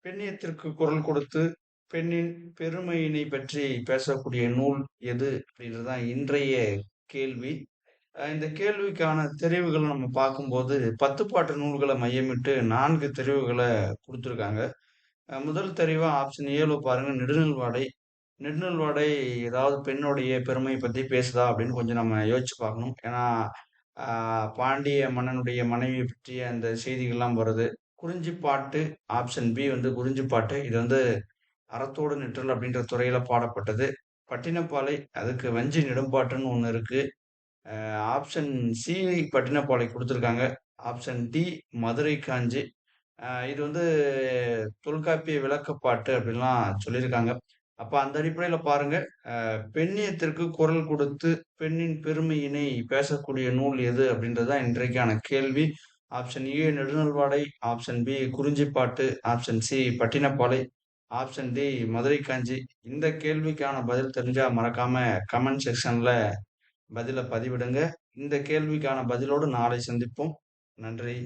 பெண்ணியத்திற்கு குரல் கொடுத்து பெண்ணின் பெருமையினை பற்றி பேசக்கூடிய நூல் எது அப்படின்றது தான் இன்றைய கேள்வி. இந்த கேள்விக்கான தெரிவுகள நம்ம பார்க்கும்போது 10 பாட்டு நூல்கள மையமிட்டு 4 தெரிவுகள குடுத்துருக்காங்க. முதல் தெரிவா ஆப்ஷன் ஏல பாருங்க நெடுநல்வாடை. நெடுநல்வாடை ஏதாவது பெண்ணுடைய பெருமை பத்தி பேசுதா அப்படின்னு கொஞ்சம் நம்ம யோசிச்சு பார்க்கணும். ஏன்னா, ஆ பாண்டிய மன்னனுடைய மனைவிய பற்றிய அந்த செய்திகள்லாம் வருது. குறிஞ்சிப்பாட்டு ஆப்ஷன் பி வந்து குறிஞ்சிப்பாட்டு. இது வந்து அறத்தோடு நிற்றல் அப்படின்ற துறையில பாடப்பட்டது. பட்டினப்பாலை அதுக்கு வஞ்சி நெடும்பாட்டுன்னு ஒண்ணு இருக்கு. ஆப்ஷன் சி பட்டினப்பாலை குடுத்துருக்காங்க. ஆப்ஷன் டி மதுரை காஞ்சி. இது வந்து தொல்காப்பிய விளக்கப்பாட்டு அப்படின்லாம் சொல்லியிருக்காங்க. அப்ப அந்த அடிப்படையில பாருங்க, பெண்ணியத்திற்கு குரல் கொடுத்து பெண்ணின் பெருமையினை பேசக்கூடிய நூல் எது அப்படின்றது தான் இன்றைக்கான கேள்வி. Option A Nedunalvadai, option B Kurinjippattu, option C Pattinappalai, option D Madurai Kanchi. இந்த கேள்விக்கான பதில் தெரிஞ்சா மறக்காம கமெண்ட் செக்ஷன்ல பதில பதிவிடுங்க. இந்த கேள்விக்கான பதிலோடு நாளை சந்திப்போம். நன்றி.